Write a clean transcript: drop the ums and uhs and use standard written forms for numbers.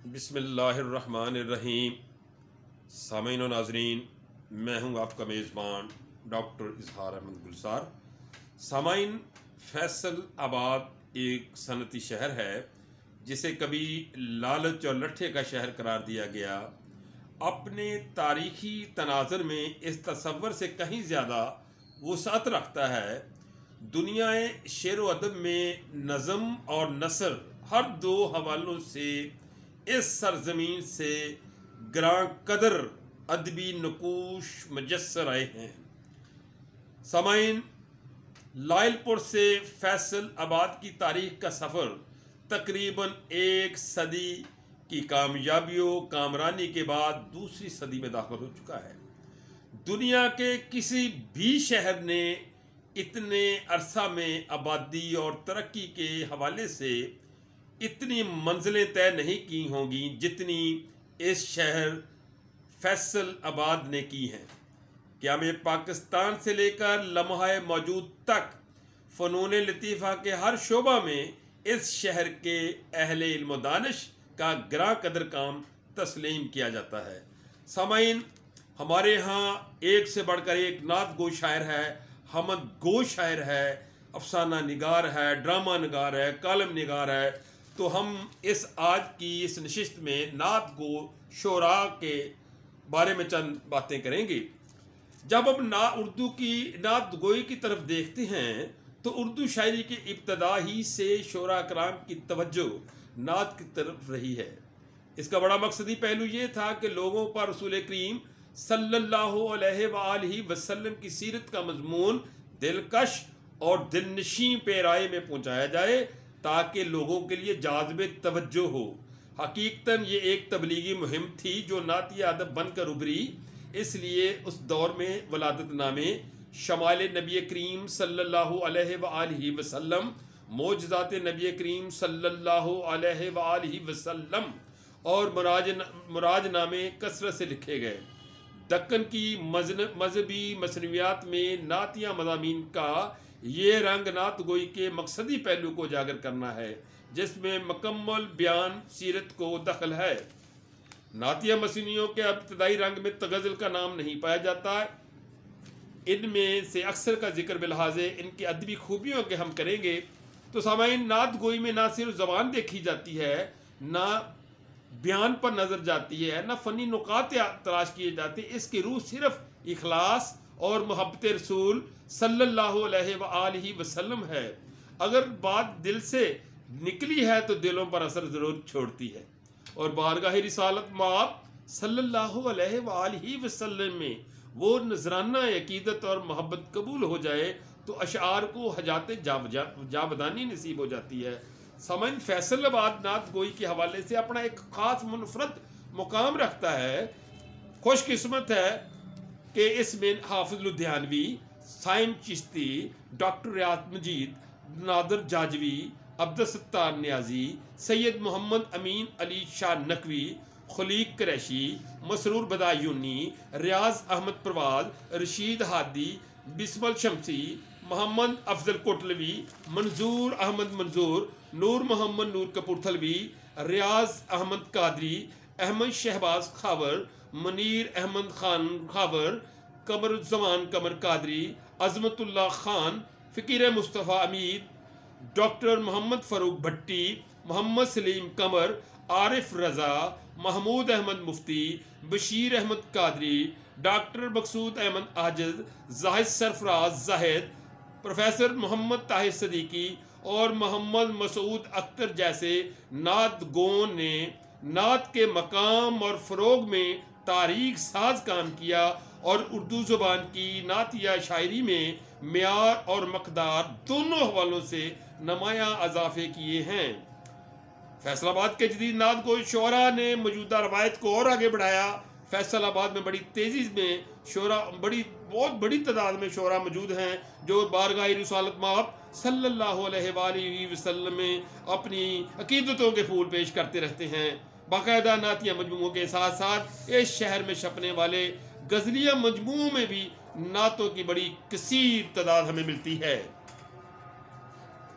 बिस्मिल्लाहिर्रहमानिर्रहीम। सामीन और नाज़रीन, मैं हूं आपका मेज़बान डॉक्टर इजहार अहमद गुलजार। सामीन, फैसलाबाद एक सनती शहर है जिसे कभी लालच और लट्ठे का शहर करार दिया गया। अपने तारीखी तनाज़र में इस तसव्वुर से कहीं ज़्यादा वुसाअत रखता है। दुनियाए शेर व अदब में नज़म और नसर हर दो हवालों से इस सरजमीन से ग्रां कदर अदबी नकूश मुजस्सर आए हैं। सामाइन, लायलपुर से फैसलाबाद की तारीख का सफ़र तकरीबन एक सदी की कामयाबियों कामरानी के बाद दूसरी सदी में दाखिल हो चुका है। दुनिया के किसी भी शहर ने इतने अरसा में आबादी और तरक्की के हवाले से इतनी मंजिलें तय नहीं की होंगी जितनी इस शहर फैसलाबाद ने की हैं। क्या में पाकिस्तान से लेकर लम्हा मौजूद तक फ़नून लतीफ़ा के हर शोबा में इस शहर के अहले इल्म व दानिश का ग्रां कदर काम तस्लीम किया जाता है। सामाइन, हमारे यहाँ एक से बढ़कर एक नात गो शायर है, हमद गो शायर है, अफसाना निगार है, ड्रामा निगार है, कालम निगार है। तो हम इस आज की इस नशिस्त में नात गो शोरा के बारे में चंद बातें करेंगे। जब हम उर्दू की नात गोई की तरफ देखते हैं तो उर्दू शायरी के इब्तदा ही से शोरा कराम की तवज्जो नात की तरफ रही है। इसका बड़ा मकसदी पहलू ये था कि लोगों पर रसूल करीम सल्लल्लाहु अलैहि वसल्लम की सीरत का मजमून दिलकश और दिलनशी पैराए में पहुँचाया जाए ताकि लोगों के लिए जाज़िब तवज्जो हो। हकीकतन ये एक तबलीगी मुहिम थी जो नातिया अदब बनकर उभरी। इसलिए उस दौर में वलादत नामे शमाल नबी करीम सल्लल्लाहु अलैहि वसल्लम, मोजज़ात नबी करीम सल्लल्लाहु अलैहि वसल्लम और मुराज नामे कसरत से लिखे गए। दक्कन की मजहबी मसनवियात में नातिया मज़ामीन का ये रंग नात गोई के मकसदी पहलू को उजागर करना है जिसमें मुकम्मल बयान सीरत को दखल है। नातिया मसनियों के इब्तदाई रंग में तगज़ल का नाम नहीं पाया जाता। इनमें से अक्सर का जिक्र बिलहाज़े इनकी अदबी खूबियों के हम करेंगे। तो सामाइन, नात गोई में ना सिर्फ ज़बान देखी जाती है, ना बयान पर नज़र जाती है, ना फ़नी नुकात तलाश किए जाते। इसकी रूह सिर्फ इखलास और मोहब्बत रसूल सल्लल्लाहु अलैहि वसल्लम है। अगर बात दिल से निकली है तो दिलों पर असर ज़रूर छोड़ती है और बारगाह रिसालत माप सल्लल्लाहु अलैहि वसल्लम में वो नजराना अकीदत और मोहब्बत कबूल हो जाए तो अशार को हजात जाबदानी नसीब हो जाती है। समन फैसलाबाद नात गोई के हवाले से अपना एक ख़ास मुनफरद मुकाम रखता है। खुशकिस्मत है कि इसमें हाफिज़ लुधियानवी, साइम चिश्ती, डॉक्टर रियात मजीद, नादर जाजवी, अब्दुलसत्तार नियाजी, सैयद मोहम्मद अमीन अली शाह नकवी, खलीक कुरैशी, मसरूर बदायूनी, रियाज अहमद परवाज, रशीद हादी, बिस्मल शमसी, मोहम्मद अफजल कोटलवी, मंजूर अहमद मंजूर, नूर मोहम्मद नूर कपूरथलवी, रियाज अहमद कादरी, अहमद शहबाज खावर, मुनीर अहमद खान खावर, कमरुज़्ज़मान कमर कादरी, अज़मतुल्लाह खान, फ़कीर मुस्तफ़ा अमीद, डॉक्टर मोहम्मद फ़ारूक भट्टी, मोहम्मद सलीम कमर, आरिफ रज़ा, महमूद अहमद मुफ्ती, बशीर अहमद कादरी, डॉक्टर मकसूद अहमद आजिज़, जाहिद सरफराज जाहिद, प्रोफेसर मोहम्मद ताहिर सदीकी और मोहम्मद मसूद अख्तर जैसे नात गों ने नात के मकाम और फ़रोग में तारीख साज काम किया और उर्दू ज़ुबान की नातिया शायरी में मेयार और मकदार दोनों हवालों से नुमायाँ इजाफे किए हैं। फैसलाबाद के जदीद नात गोई शोरा ने मौजूदा रवायत को और आगे बढ़ाया। फैसलाबाद में बड़ी तेज़ी में बहुत बड़ी तादाद में शोरा मौजूद हैं जो बारगाह रिसालत माप सल्लल्लाहु अलैहि वसल्लम में अपनी अकीदतों के फूल पेश करते रहते हैं। बाकायदा नातिया मजमूओं के साथ साथ इस शहर में छपने वाले गज़लिया मजमूओं में भी नातों की बड़ी कसीर तादाद हमें मिलती है।